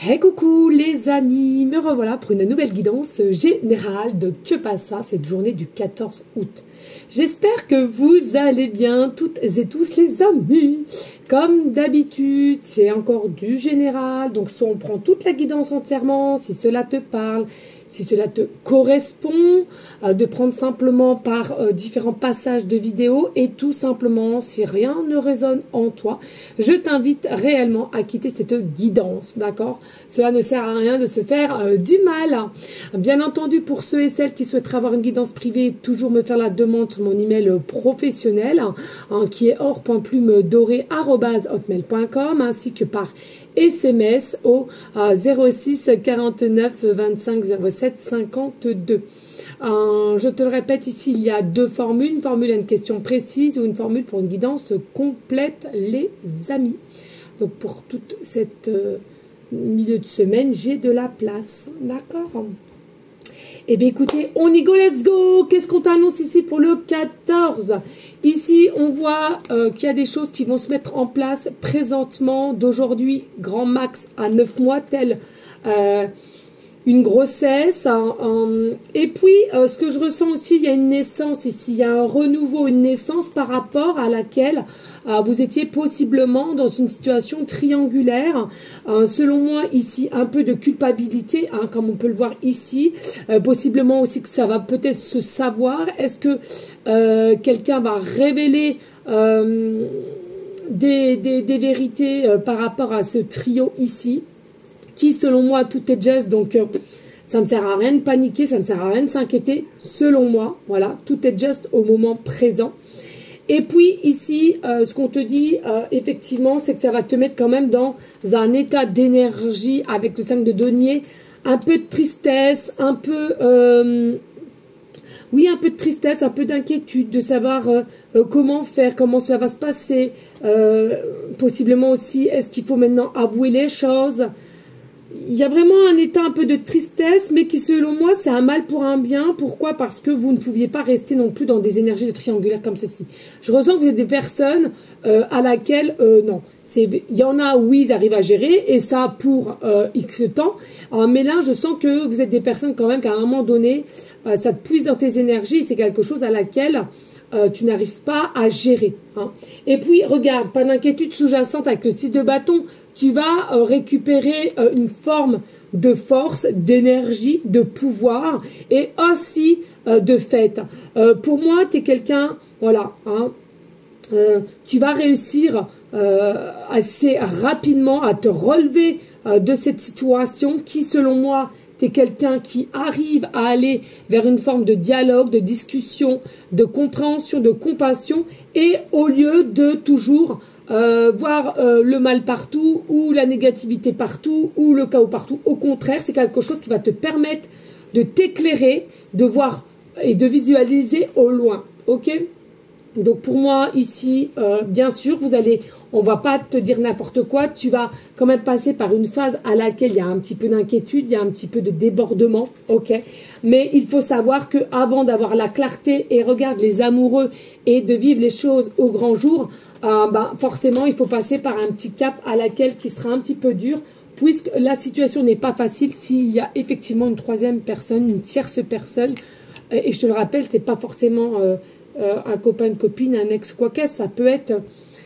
Hey coucou les amis, me revoilà pour une nouvelle guidance générale de Que passe ça, cette journée du 14 août. J'espère que vous allez bien toutes et tous les amis. Comme d'habitude, c'est encore du général, donc soit on prend toute la guidance entièrement, si cela te parle, si cela te correspond, de prendre simplement par différents passages de vidéo et tout simplement, si rien ne résonne en toi, je t'invite réellement à quitter cette guidance, d'accord? Cela ne sert à rien de se faire du mal. Bien entendu, pour ceux et celles qui souhaiteraient avoir une guidance privée, toujours me faire la demande sur mon email professionnel, qui est or.plumedorée@hotmail.com, ainsi que par SMS au 06 49 25 07 52. Je te le répète ici, il y a deux formules, une formule à une question précise ou une formule pour une guidance complète, les amis. Donc pour toute cette milieu de semaine, j'ai de la place, d'accord? Eh bien écoutez, on y go, let's go. Qu'est-ce qu'on t'annonce ici pour le 14? Ici, on voit qu'il y a des choses qui vont se mettre en place présentement, d'aujourd'hui, grand max à 9 mois, tel une grossesse. Et puis, ce que je ressens aussi, il y a une naissance ici, il y a un renouveau, une naissance par rapport à laquelle vous étiez possiblement dans une situation triangulaire. Selon moi, ici, un peu de culpabilité, comme on peut le voir ici. Possiblement aussi que ça va peut-être se savoir. Est-ce que quelqu'un va révéler des vérités par rapport à ce trio ici, qui selon moi tout est just, donc ça ne sert à rien de paniquer, ça ne sert à rien de s'inquiéter, selon moi, voilà, tout est just au moment présent. Et puis ici, ce qu'on te dit, effectivement, c'est que ça va te mettre quand même dans un état d'énergie avec le 5 de denier, un peu de tristesse, un peu... oui, un peu de tristesse, un peu d'inquiétude, de savoir comment faire, comment cela va se passer. Possiblement aussi, est-ce qu'il faut maintenant avouer les choses? Il y a vraiment un état un peu de tristesse, mais qui selon moi, c'est un mal pour un bien. Pourquoi? Parce que vous ne pouviez pas rester non plus dans des énergies de triangulaire comme ceci. Je ressens que vous êtes des personnes à laquelle, non. Il y en a, oui, ils arrivent à gérer, et ça pour X temps. Mais là, je sens que vous êtes des personnes quand même qu'à un moment donné, ça te puise dans tes énergies, c'est quelque chose à laquelle... tu n'arrives pas à gérer. Et puis, regarde, pas d'inquiétude sous-jacente avec le 6 de bâton, tu vas récupérer une forme de force, d'énergie, de pouvoir et aussi de fête. Pour moi, tu es quelqu'un, voilà, tu vas réussir assez rapidement à te relever de cette situation qui, selon moi, tu es quelqu'un qui arrive à aller vers une forme de dialogue, de discussion, de compréhension, de compassion, et au lieu de toujours voir le mal partout, ou la négativité partout, ou le chaos partout. Au contraire, c'est quelque chose qui va te permettre de t'éclairer, de voir et de visualiser au loin. Ok ? Donc pour moi ici, bien sûr, on va pas te dire n'importe quoi, tu vas quand même passer par une phase à laquelle il y a un petit peu d'inquiétude, il y a un petit peu de débordement, ok. Mais il faut savoir que avant d'avoir la clarté, et regarde les amoureux, et de vivre les choses au grand jour, forcément il faut passer par un petit cap à laquelle qui sera un petit peu dur, puisque la situation n'est pas facile s'il y a effectivement une troisième personne, une tierce personne, et je te le rappelle, c'est pas forcément... un copain, une copine, un ex, quoi qu'est-ce, ça peut être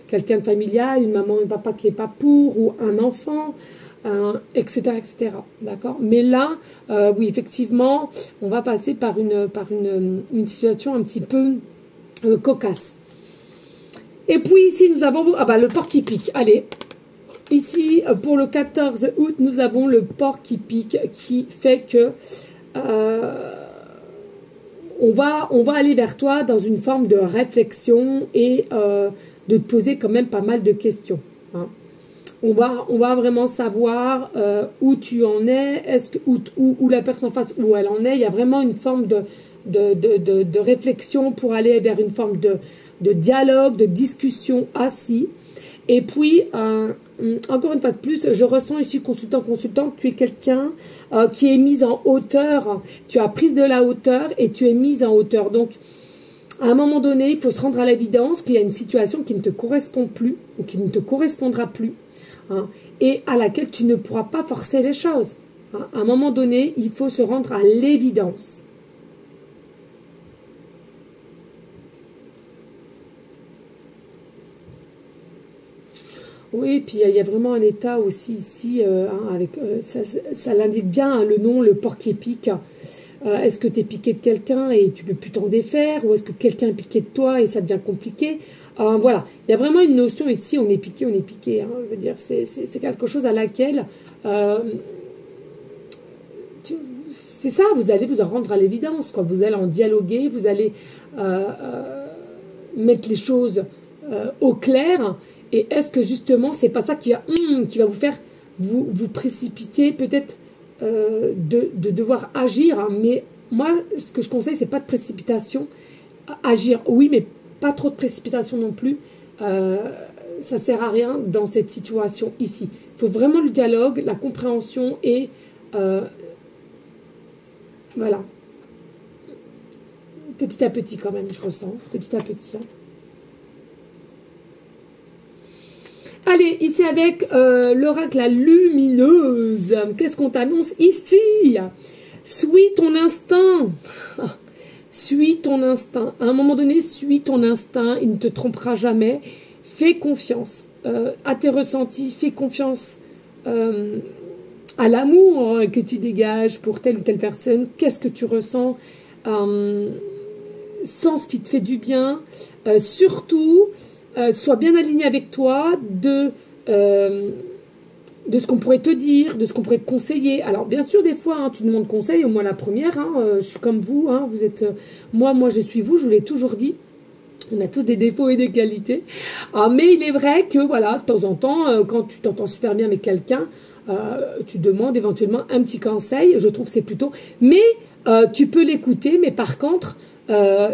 quelqu'un de familial, une maman, un papa qui n'est pas pour, ou un enfant, etc., etc. D'accord? Mais là, oui, effectivement, on va passer par une situation un petit peu cocasse. Et puis ici, nous avons le porc qui pique. Allez, ici, pour le 14 août, nous avons le porc qui pique, qui fait que... on va aller vers toi dans une forme de réflexion et de te poser quand même pas mal de questions. On va vraiment savoir où tu en es, où la personne en face, où elle en est. Il y a vraiment une forme de réflexion pour aller vers une forme de dialogue, de discussion assis. Et puis, encore une fois de plus, je ressens ici, consultant, tu es quelqu'un qui est mis en hauteur. Tu as pris de la hauteur et tu es mise en hauteur. Donc, à un moment donné, il faut se rendre à l'évidence qu'il y a une situation qui ne te correspond plus ou qui ne te correspondra plus. hein, et à laquelle tu ne pourras pas forcer les choses. Hein. À un moment donné, il faut se rendre à l'évidence. Oui, puis il y a vraiment un état aussi ici, hein, avec ça l'indique bien, hein, le nom, le porc qui est pique. Est-ce que tu es piqué de quelqu'un et tu peux plus t'en défaire, ou est-ce que quelqu'un est piqué de toi et ça devient compliqué? Voilà, il y a vraiment une notion ici, on est piqué, hein, je veux dire, c'est quelque chose à laquelle, c'est ça, vous allez vous en rendre à l'évidence, quoi. Vous allez en dialoguer, vous allez mettre les choses au clair. Et est-ce que justement, c'est pas ça qui va vous faire vous précipiter peut-être de devoir agir, hein. Mais moi, ce que je conseille, c'est pas de précipitation. Agir, oui, mais pas trop de précipitation non plus. Ça sert à rien dans cette situation ici. Il faut vraiment le dialogue, la compréhension et voilà. Petit à petit quand même, je ressens. Petit à petit. Hein. Allez, ici avec l'oracle la lumineuse. Qu'est-ce qu'on t'annonce ici? Suis ton instinct. Suis ton instinct. À un moment donné, suis ton instinct. Il ne te trompera jamais. Fais confiance à tes ressentis. Fais confiance à l'amour que tu dégages pour telle ou telle personne. Qu'est-ce que tu ressens? Sens ce qui te fait du bien. Surtout... sois bien aligné avec toi de ce qu'on pourrait te dire, de ce qu'on pourrait te conseiller. Alors, bien sûr, des fois, hein, tu demandes conseil, au moins la première, hein, je suis comme vous, hein, vous êtes, moi, je suis vous, je vous l'ai toujours dit. On a tous des défauts et des qualités. Mais il est vrai que, voilà, de temps en temps, quand tu t'entends super bien avec quelqu'un, tu demandes éventuellement un petit conseil. Je trouve que c'est plutôt... Mais tu peux l'écouter, mais par contre...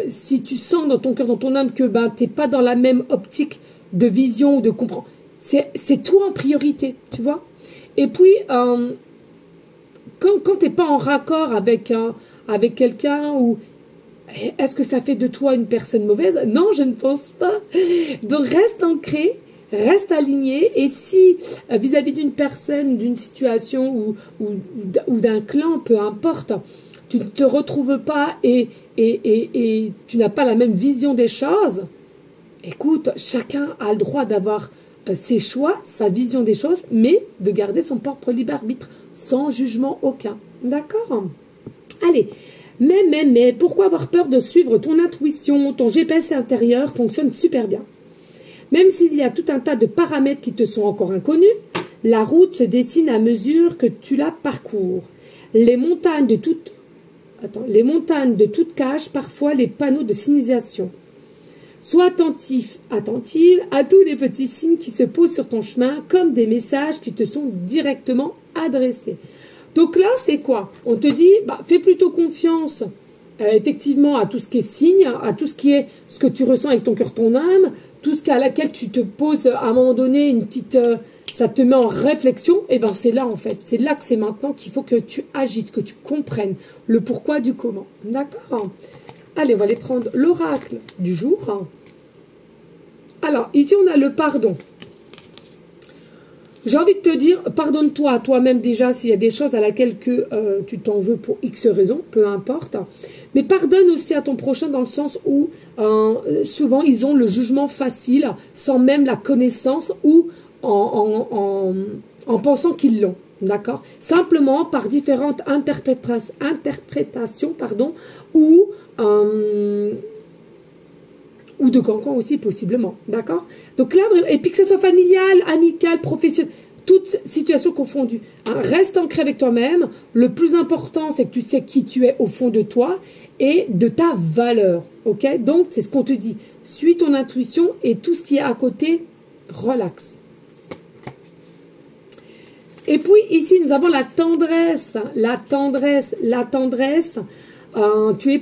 si tu sens dans ton cœur, dans ton âme que t'es pas dans la même optique de vision ou de comprendre, c'est toi en priorité, tu vois. Et puis quand t'es pas en raccord avec quelqu'un, ou est-ce que ça fait de toi une personne mauvaise? Non, je ne pense pas. Donc reste ancré, reste aligné, et si vis-à-vis d'une personne, d'une situation ou d'un clan, peu importe, tu ne te retrouves pas et tu n'as pas la même vision des choses, écoute, chacun a le droit d'avoir ses choix, sa vision des choses, mais de garder son propre libre arbitre, sans jugement aucun. D'accord? Allez, mais, pourquoi avoir peur de suivre ton intuition? Ton GPS intérieur fonctionne super bien. Même s'il y a tout un tas de paramètres qui te sont encore inconnus, la route se dessine à mesure que tu la parcours. Les montagnes de toute cachent parfois les panneaux de signalisation. Sois attentive à tous les petits signes qui se posent sur ton chemin, comme des messages qui te sont directement adressés. Donc là, c'est quoi? On te dit, fais plutôt confiance, effectivement, à tout ce qui est signe, à tout ce qui est ce que tu ressens avec ton cœur, ton âme, tout ce à laquelle tu te poses à un moment donné une petite... ça te met en réflexion, et c'est là en fait. C'est là que c'est maintenant qu'il faut que tu agites, que tu comprennes le pourquoi du comment. D'accord? Allez, on va aller prendre l'oracle du jour. Alors, ici on a le pardon. J'ai envie de te dire, pardonne-toi à toi-même déjà s'il y a des choses à laquelle tu t'en veux pour X raisons, peu importe. Mais pardonne aussi à ton prochain dans le sens où souvent ils ont le jugement facile sans même la connaissance ou en pensant qu'ils l'ont. D'accord? Simplement par différentes interprétations, ou de cancan aussi possiblement, d'accord? Donc là, et puis que ce soit familial, amical, professionnel, toutes situations confondues. Hein, reste ancré avec toi-même. Le plus important, c'est que tu sais qui tu es au fond de toi et de ta valeur, ok? Donc, c'est ce qu'on te dit. Suis ton intuition et tout ce qui est à côté, relax. Et puis, ici, nous avons la tendresse. La tendresse. Tu es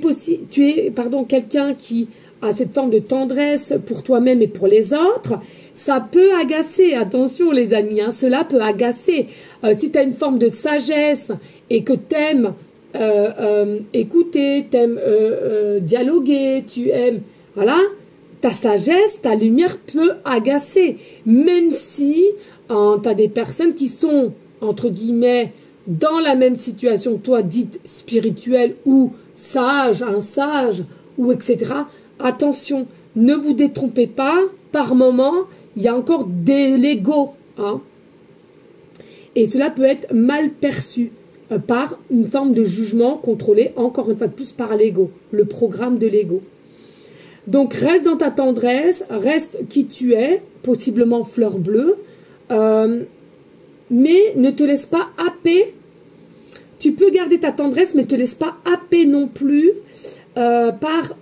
quelqu'un qui a cette forme de tendresse pour toi-même et pour les autres. Ça peut agacer, attention les amis, hein, cela peut agacer. Si tu as une forme de sagesse et que tu aimes écouter, tu aimes dialoguer, tu aimes... Voilà, ta sagesse, ta lumière peut agacer. Même si Tu as des personnes qui sont, entre guillemets, dans la même situation que toi, dite spirituelle ou sage, un sage, ou etc. Attention, ne vous détrompez pas, par moment, il y a encore de l'ego. Hein. Et cela peut être mal perçu par une forme de jugement contrôlé, encore une fois de plus, par l'ego, le programme de l'ego. Donc, reste dans ta tendresse, reste qui tu es, possiblement fleur bleue, mais ne te laisse pas happer. Tu peux garder ta tendresse, mais ne te laisse pas happer non plus par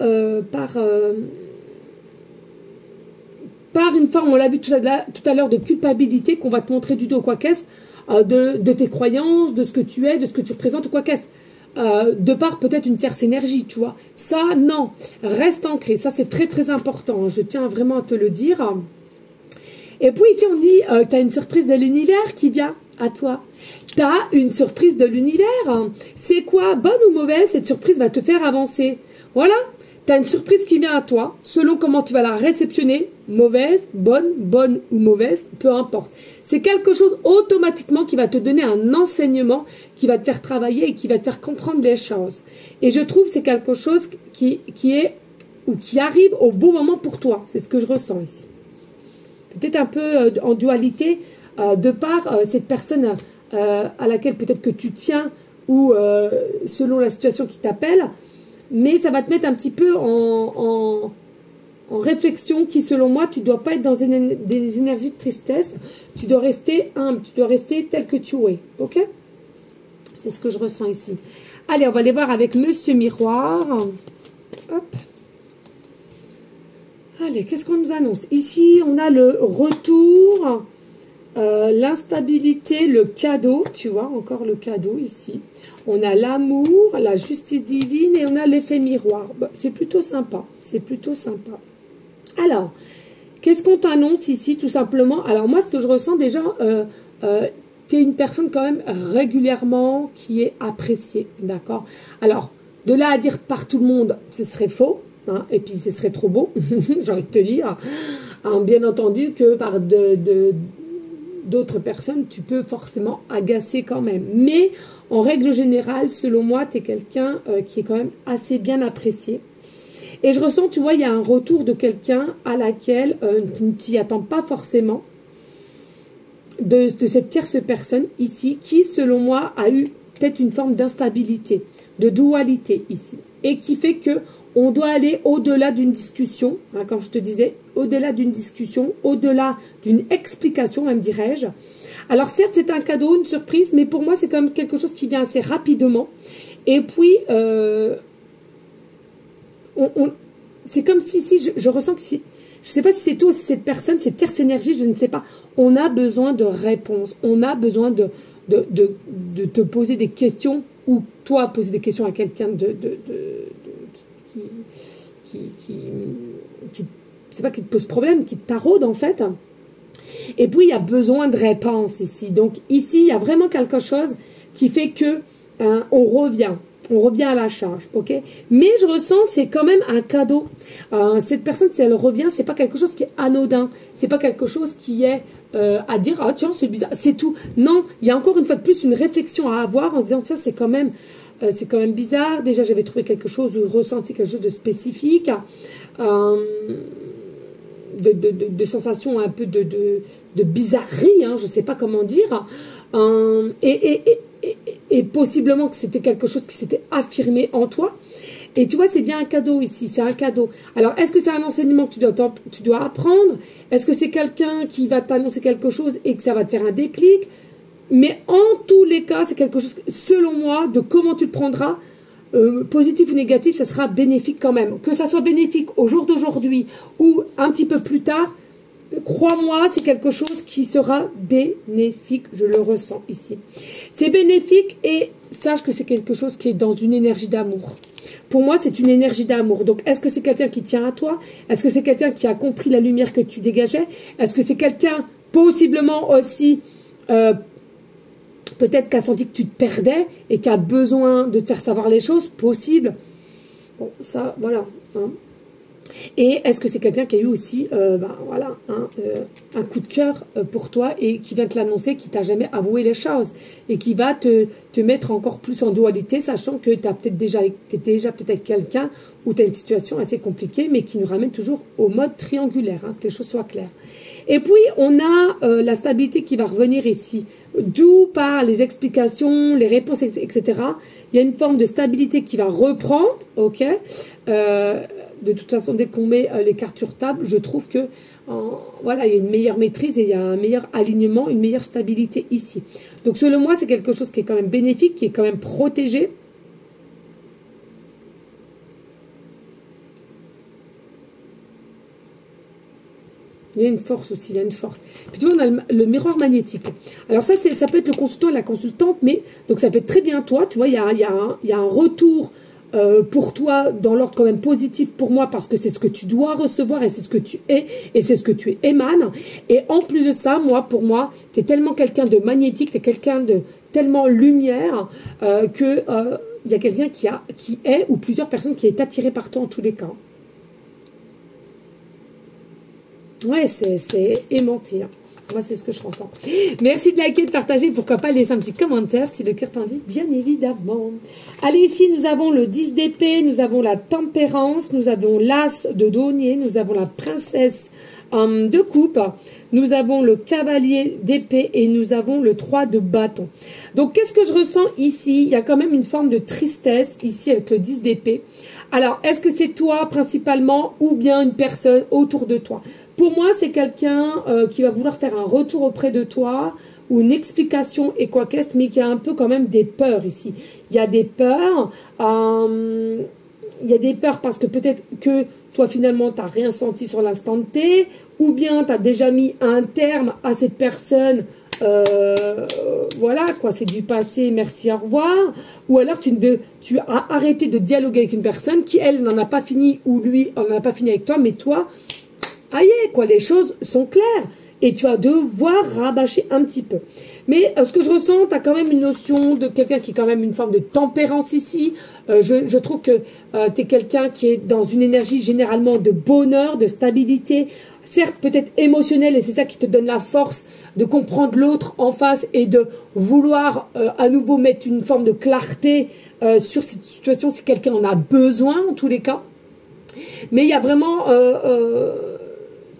une forme, on l'a vu tout à l'heure, de culpabilité qu'on va te montrer du dos, quoi qu'est-ce, de tes croyances, de ce que tu es, de ce que tu représentes, ou quoi qu'est-ce. De par peut-être une tierce énergie, tu vois. Ça, non. Reste ancré. Ça, c'est très, très important. Je tiens vraiment à te le dire. Et puis ici, on dit, tu as une surprise de l'univers qui vient à toi. Tu as une surprise de l'univers. C'est quoi? Bonne ou mauvaise? Cette surprise va te faire avancer. Voilà. Tu as une surprise qui vient à toi, selon comment tu vas la réceptionner, mauvaise, bonne ou mauvaise, peu importe. C'est quelque chose automatiquement qui va te donner un enseignement, qui va te faire travailler et qui va te faire comprendre les choses. Et je trouve que c'est quelque chose qui arrive au bon moment pour toi. C'est ce que je ressens ici. Peut-être un peu en dualité, de par cette personne à laquelle peut-être que tu tiens, ou selon la situation qui t'appelle, mais ça va te mettre un petit peu en réflexion qui, selon moi, tu ne dois pas être dans des énergies de tristesse. Tu dois rester humble, tu dois rester tel que tu es. Ok? C'est ce que je ressens ici. Allez, on va aller voir avec Monsieur Miroir. Hop. Allez, qu'est-ce qu'on nous annonce? Ici, on a le retour, l'instabilité, le cadeau. Tu vois, encore le cadeau ici. On a l'amour, la justice divine et on a l'effet miroir. Bah, c'est plutôt sympa. C'est plutôt sympa. Alors, qu'est-ce qu'on t'annonce ici tout simplement? Alors moi, ce que je ressens déjà, tu es une personne quand même régulièrement qui est appréciée. D'accord? Alors, de là à dire par tout le monde, ce serait faux. Hein, et puis, ce serait trop beau, j'ai envie de te dire. Hein, bien entendu que par d'autres personnes, tu peux forcément agacer quand même. Mais en règle générale, selon moi, tu es quelqu'un qui est quand même assez bien apprécié. Et je ressens, tu vois, il y a un retour de quelqu'un à laquelle tu ne t'y attends pas forcément, de cette tierce personne ici, qui, selon moi, a eu peut-être une forme d'instabilité, de dualité ici. Et qui fait que on doit aller au-delà d'une discussion, hein, comme je te disais, au-delà d'une discussion, au-delà d'une explication, même dirais-je. Alors certes, c'est un cadeau, une surprise, mais pour moi, c'est quand même quelque chose qui vient assez rapidement. Et puis, c'est comme si je ressens que si, je ne sais pas si c'est toi ou si cette personne, cette tierce énergie, je ne sais pas. On a besoin de réponses, on a besoin de te poser des questions, ou toi poser des questions à quelqu'un c'est pas qui te pose problème, qui te taraude en fait. Et puis il y a besoin de réponses ici. Donc ici il y a vraiment quelque chose qui fait que on revient à la charge, ok. Mais je ressens c'est quand même un cadeau. Cette personne, si elle revient, c'est pas quelque chose qui est anodin, c'est pas quelque chose qui est à dire ah tiens c'est bizarre, c'est tout. Non, il y a encore une fois de plus une réflexion à avoir en se disant tiens c'est quand même bizarre. Déjà j'avais trouvé quelque chose ou ressenti quelque chose de spécifique, de sensation un peu de bizarrerie, hein, je sais pas comment dire, et possiblement que c'était quelque chose qui s'était affirmé en toi. Et tu vois, c'est bien un cadeau ici, c'est un cadeau. Alors, est-ce que c'est un enseignement que tu dois apprendre? Est-ce que c'est quelqu'un qui va t'annoncer quelque chose et que ça va te faire un déclic? Mais en tous les cas, c'est quelque chose, selon moi, de comment tu le prendras, positif ou négatif, ça sera bénéfique quand même. Que ça soit bénéfique au jour d'aujourd'hui ou un petit peu plus tard, crois-moi, c'est quelque chose qui sera bénéfique, je le ressens ici. C'est bénéfique et sache que c'est quelque chose qui est dans une énergie d'amour. Pour moi, c'est une énergie d'amour. Donc, est-ce que c'est quelqu'un qui tient à toi? Est-ce que c'est quelqu'un qui a compris la lumière que tu dégageais? Est-ce que c'est quelqu'un, possiblement aussi, peut-être qui a senti que tu te perdais et qui a besoin de te faire savoir les choses? Possible. Bon, ça, voilà. Hein. Et est-ce que c'est quelqu'un qui a eu aussi voilà, un coup de cœur pour toi et qui vient te l'annoncer, qui t'a jamais avoué les choses et qui va te mettre encore plus en dualité, sachant que tu es déjà peut-être avec quelqu'un où tu as une situation assez compliquée, mais qui nous ramène toujours au mode triangulaire, hein, que les choses soient claires. Et puis, on a la stabilité qui va revenir ici, d'où par les explications, les réponses, etc. Il y a une forme de stabilité qui va reprendre, ok. De toute façon, dès qu'on met les cartes sur table, je trouve que voilà, il y a une meilleure maîtrise et il y a un meilleur alignement, une meilleure stabilité ici. Donc, selon moi, c'est quelque chose qui est quand même bénéfique, qui est quand même protégé. Il y a une force aussi, il y a une force. Puis tu vois, on a le miroir magnétique. Alors ça peut être le consultant et la consultante, mais donc ça peut être très bien toi. Tu vois, il y a un retour pour toi dans l'ordre quand même positif pour moi parce que c'est ce que tu dois recevoir et c'est ce que tu es et c'est ce que tu émanes. Et en plus de ça, pour moi, tu es tellement quelqu'un de magnétique, tu es quelqu'un de tellement lumière que il y a quelqu'un qui est ou plusieurs personnes qui est attiré par toi en tous les cas. Ouais, c'est aimanté. Hein. Moi, c'est ce que je ressens. Merci de liker, de partager. Pourquoi pas laisser un petit commentaire si le cœur t'en dit, bien évidemment. Allez, ici, nous avons le 10 d'épée, nous avons la tempérance, nous avons l'as de denier, nous avons la princesse de coupe, nous avons le cavalier d'épée et nous avons le 3 de bâton. Donc, qu'est-ce que je ressens ici? Il y a quand même une forme de tristesse ici avec le 10 d'épée. Alors, est-ce que c'est toi principalement ou bien une personne autour de toi? Pour moi, c'est quelqu'un qui va vouloir faire un retour auprès de toi ou une explication et quoi qu'est-ce, mais qui a un peu quand même des peurs ici. Il y a des peurs, parce que peut-être que toi finalement tu n'as rien senti sur l'instant T, ou bien tu as déjà mis un terme à cette personne. Voilà quoi, c'est du passé, merci, au revoir. Ou alors tu as arrêté de dialoguer avec une personne qui elle n'en a pas fini ou lui n'en a pas fini avec toi, mais toi aïe, quoi, les choses sont claires et tu vas devoir rabâcher un petit peu. Mais ce que je ressens, tu as quand même une notion de quelqu'un qui est quand même une forme de tempérance ici. Je trouve que tu es quelqu'un qui est dans une énergie généralement de bonheur, de stabilité, certes peut-être émotionnelle, et c'est ça qui te donne la force de comprendre l'autre en face et de vouloir à nouveau mettre une forme de clarté sur cette situation si quelqu'un en a besoin en tous les cas. Mais il y a vraiment...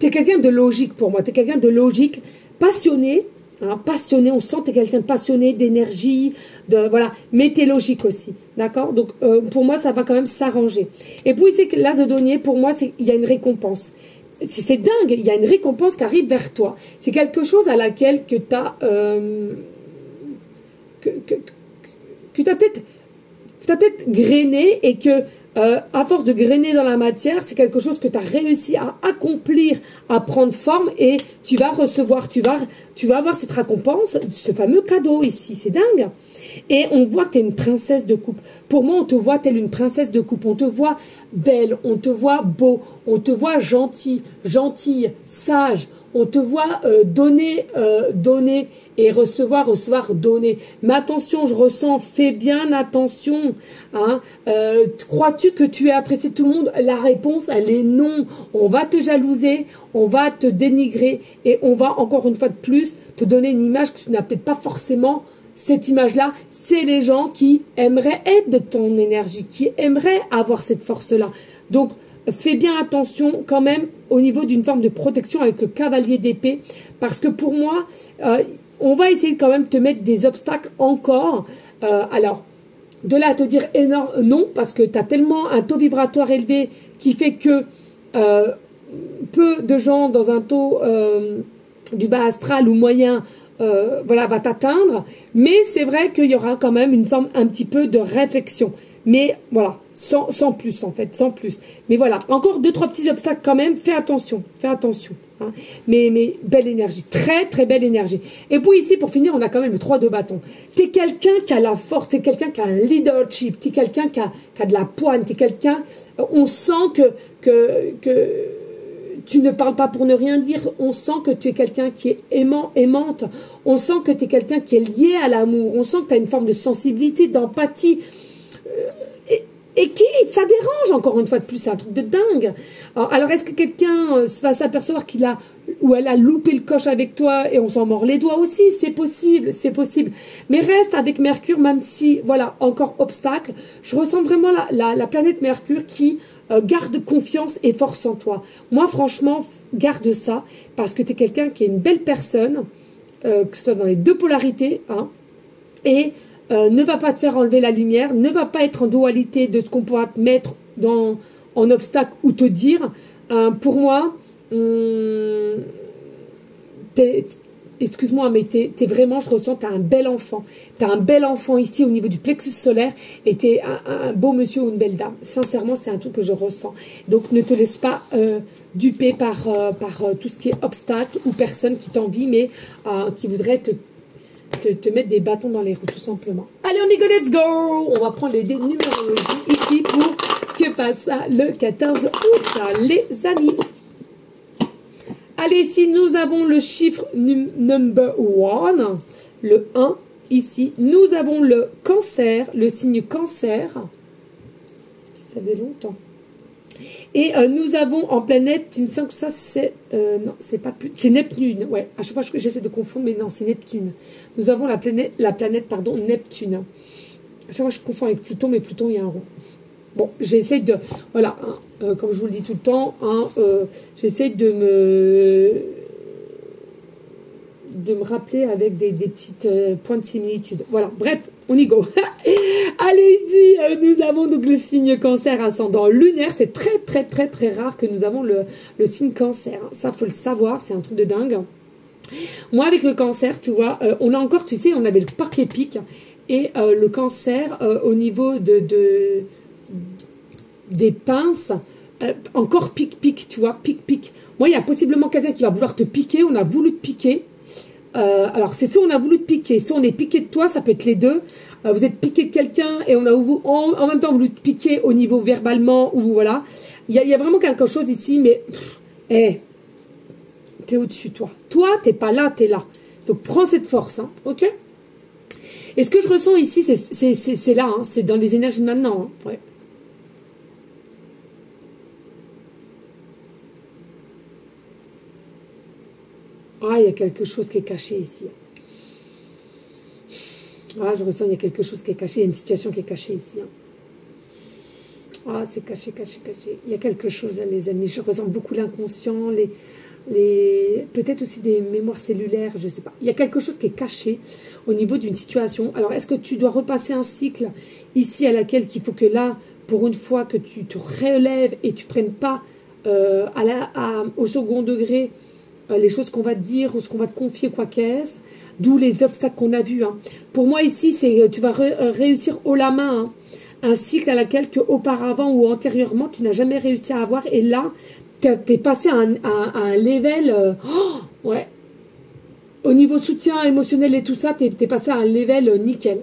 tu es quelqu'un de logique pour moi, tu es quelqu'un de logique, passionné, hein, passionné, on sent que tu es quelqu'un de passionné, d'énergie, voilà, mais tu es logique aussi, d'accord? Donc, pour moi, ça va quand même s'arranger. Et puis, c'est que l'as de denier, pour moi, il y a une récompense. C'est dingue, il y a une récompense qui arrive vers toi. C'est quelque chose à laquelle que tu as... que tu as peut-être grainé et que... à force de grainer dans la matière, c'est quelque chose que tu as réussi à accomplir, à prendre forme et tu vas recevoir, tu vas avoir cette récompense, ce fameux cadeau ici, c'est dingue. Et on voit que tu es une princesse de coupe. Pour moi, on te voit telle une princesse de coupe, on te voit belle, on te voit beau, on te voit gentille, sage, on te voit donner et recevoir, donner. Mais attention, je ressens, fais bien attention. Hein. Crois-tu que tu es apprécié de tout le monde? La réponse, elle est non. On va te jalouser, on va te dénigrer et on va encore une fois de plus te donner une image que tu n'as peut-être pas forcément. Cette image-là, c'est les gens qui aimeraient être de ton énergie, qui aimeraient avoir cette force-là. Donc, fais bien attention quand même au niveau d'une forme de protection avec le cavalier d'épée, parce que pour moi, on va essayer quand même de te mettre des obstacles encore. Alors, de là à te dire énorme, non, parce que tu as tellement un taux vibratoire élevé qui fait que peu de gens dans un taux du bas astral ou moyen voilà, va t'atteindre. Mais c'est vrai qu'il y aura quand même une forme un petit peu de réflexion. Mais voilà, sans plus en fait, sans plus. Mais voilà, encore 2-3 petits obstacles quand même, fais attention, fais attention. Hein. Mais belle énergie, très très belle énergie. Et puis ici, pour finir, on a quand même le 3 de bâton. Tu es quelqu'un qui a la force, tu es quelqu'un qui a un leadership, tu es quelqu'un qui a de la poigne, tu es quelqu'un... On sent que tu ne parles pas pour ne rien dire, on sent que tu es quelqu'un qui est aimante, on sent que tu es quelqu'un qui est lié à l'amour, on sent que tu as une forme de sensibilité, d'empathie. et qui, ça dérange encore une fois de plus, c'est un truc de dingue. Alors est-ce que quelqu'un va s'apercevoir qu'il a ou elle a loupé le coche avec toi et on s'en mord les doigts aussi, c'est possible, c'est possible. Mais reste avec Mercure, même si, voilà, encore obstacle. Je ressens vraiment la planète Mercure qui garde confiance et force en toi. Moi, franchement, garde ça, parce que tu es quelqu'un qui est une belle personne, que ce soit dans les deux polarités, hein, et ne va pas te faire enlever la lumière, ne va pas être en dualité de ce qu'on pourra te mettre en obstacle ou te dire. Pour moi, excuse-moi, mais t'es vraiment, je ressens, t'as un bel enfant. T'as un bel enfant ici au niveau du plexus solaire et t'es un beau monsieur ou une belle dame. Sincèrement, c'est un truc que je ressens. Donc, ne te laisse pas duper par tout ce qui est obstacle ou personne qui t'envie, mais qui voudrait te mettre des bâtons dans les roues, tout simplement. Allez, on y go, let's go! On va prendre les dés numérologie ici pour que passe ça le 14 août, les amis. Allez, ici, nous avons le chiffre number 1, le 1. Ici, nous avons le cancer, le signe cancer. Ça fait longtemps. Et nous avons en planète, il me semble que ça c'est... non, c'est pas plus... C'est Neptune, ouais. À chaque fois que j'essaie de confondre, mais non, c'est Neptune. Nous avons la planète, pardon, Neptune. À chaque fois je confonds avec Pluton, mais Pluton, il y a un rond. Bon, j'essaie de... Voilà, hein, comme je vous le dis tout le temps, hein, j'essaie de me rappeler avec des petites points de similitude. Voilà, bref, on y go. Allez, ici, nous avons donc le signe cancer ascendant lunaire. C'est très, très, très, très rare que nous avons le signe cancer. Ça, faut le savoir, c'est un truc de dingue. Moi, avec le cancer, tu vois, on a encore, tu sais, on avait le parc épique et le cancer au niveau des pinces, encore pique, tu vois, pique. Moi, il y a possiblement quelqu'un qui va vouloir te piquer, on a voulu te piquer. Alors, c'est soit on a voulu te piquer, soit on est piqué de toi, ça peut être les deux. Vous êtes piqué de quelqu'un et on a en même temps voulu te piquer au niveau verbalement, ou voilà. Il y a vraiment quelque chose ici, mais t'es au-dessus, toi. Toi, t'es pas là, t'es là. Donc, prends cette force, hein, ok? Et ce que je ressens ici, c'est là, hein, c'est dans les énergies de maintenant, hein, ouais. Ah, il y a quelque chose qui est caché ici. Ah, je ressens, il y a quelque chose qui est caché. Il y a une situation qui est cachée ici. Ah, c'est caché. Il y a quelque chose, les amis. Je ressens beaucoup l'inconscient, peut-être aussi des mémoires cellulaires, je ne sais pas. Il y a quelque chose qui est caché au niveau d'une situation. Alors, est-ce que tu dois repasser un cycle ici à laquelle qu'il faut que là, pour une fois, que tu te relèves et tu ne prennes pas au second degré les choses qu'on va te dire ou ce qu'on va te confier, quoi qu'est-ce, d'où les obstacles qu'on a vus. Hein. Pour moi, ici, c'est tu vas réussir haut la main, hein, un cycle à laquelle auparavant ou antérieurement, tu n'as jamais réussi à avoir. Et là, tu es passé à un level, ouais, au niveau soutien émotionnel et tout ça, tu es passé à un level nickel.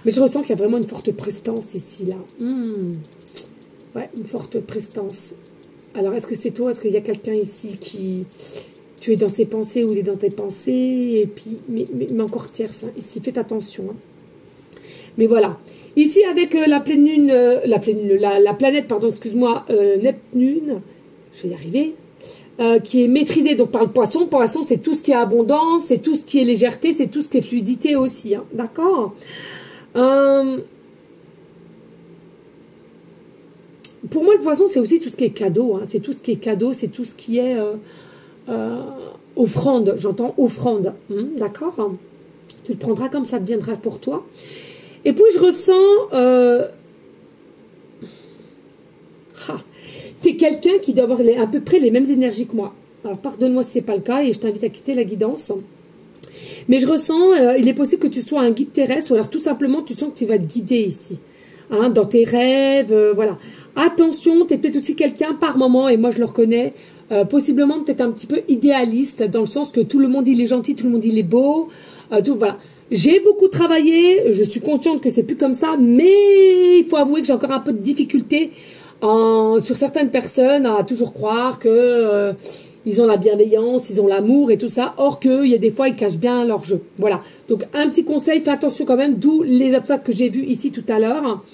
Mais je ressens qu'il y a vraiment une forte prestance ici, là. Ouais, une forte prestance. Alors, est-ce que c'est toi? Est-ce qu'il y a quelqu'un ici qui... Tu es dans ses pensées ou il est dans tes pensées? Et puis, mais encore tierce, hein, ici, faites attention. Hein. Mais voilà. Ici, avec la pleine lune, la planète, pardon, excuse-moi, Neptune, je vais y arriver, qui est maîtrisée donc par le poisson. Poisson, c'est tout ce qui est abondance, c'est tout ce qui est légèreté, c'est tout ce qui est fluidité aussi. Hein, d'accord? Pour moi, le poisson, c'est aussi tout ce qui est cadeau. Hein. C'est tout ce qui est cadeau, c'est tout ce qui est offrande. J'entends offrande. D'accord? Tu le prendras comme ça deviendra pour toi. Et puis, je ressens... tu es quelqu'un qui doit avoir à peu près les mêmes énergies que moi. Alors, pardonne-moi si ce n'est pas le cas et je t'invite à quitter la guidance. Mais je ressens, il est possible que tu sois un guide terrestre ou alors tout simplement, tu sens que tu vas te guider ici. Hein, dans tes rêves, voilà. Attention, tu es peut-être aussi quelqu'un par moment, et moi je le reconnais, possiblement peut-être un petit peu idéaliste, dans le sens que tout le monde il est gentil, tout le monde il est beau, tout, voilà. J'ai beaucoup travaillé, je suis consciente que c'est plus comme ça, mais il faut avouer que j'ai encore un peu de difficulté sur certaines personnes à toujours croire que ils ont la bienveillance, ils ont l'amour et tout ça, or que il y a des fois ils cachent bien leur jeu. Voilà. Donc un petit conseil, fais attention quand même, d'où les obstacles que j'ai vus ici tout à l'heure.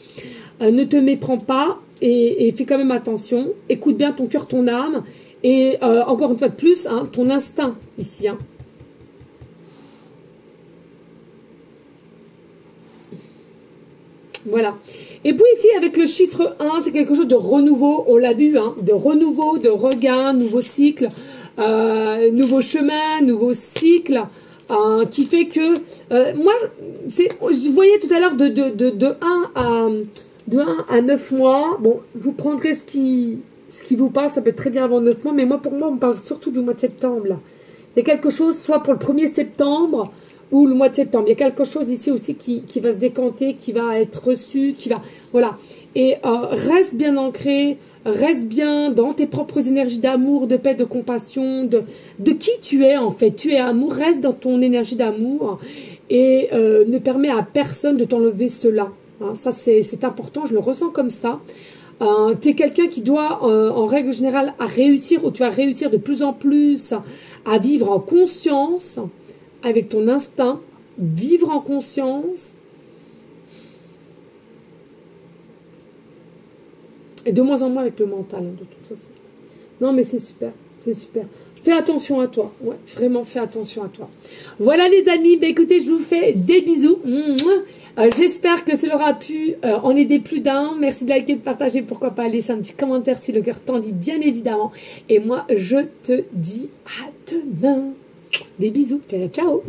ne te méprends pas et fais quand même attention. Écoute bien ton cœur, ton âme. Et encore une fois de plus, hein, ton instinct ici. Hein. Voilà. Et puis ici, avec le chiffre 1, c'est quelque chose de renouveau. On l'a vu, hein, de renouveau, de regain, nouveau cycle, nouveau chemin, nouveau cycle, qui fait que... moi, je voyais tout à l'heure de 1 à 9 mois. Bon, vous prendrez ce qui vous parle. Ça peut être très bien avant 9 mois. Mais moi, pour moi, on parle surtout du mois de septembre. Là. Il y a quelque chose, soit pour le 1er septembre... ou le mois de septembre. Il y a quelque chose ici aussi qui va se décanter, qui va être reçu, qui va... Voilà. Et reste bien ancré, reste bien dans tes propres énergies d'amour, de paix, de compassion, de qui tu es en fait. Tu es amour, reste dans ton énergie d'amour et ne permets à personne de t'enlever cela. Hein, ça, c'est important, je le ressens comme ça. Tu es quelqu'un qui doit, en règle générale, à réussir, ou tu vas réussir de plus en plus à vivre en conscience, avec ton instinct, vivre en conscience. Et de moins en moins avec le mental, hein, de toute façon. Non, mais c'est super, c'est super. Fais attention à toi. Ouais, vraiment, fais attention à toi. Voilà, les amis. Bah, écoutez, je vous fais des bisous. J'espère que cela aura pu en aider plus d'un. Merci de liker, de partager. Pourquoi pas laisser un petit commentaire si le cœur t'en dit, bien évidemment. Et moi, je te dis à demain. Des bisous. Ciao, ciao.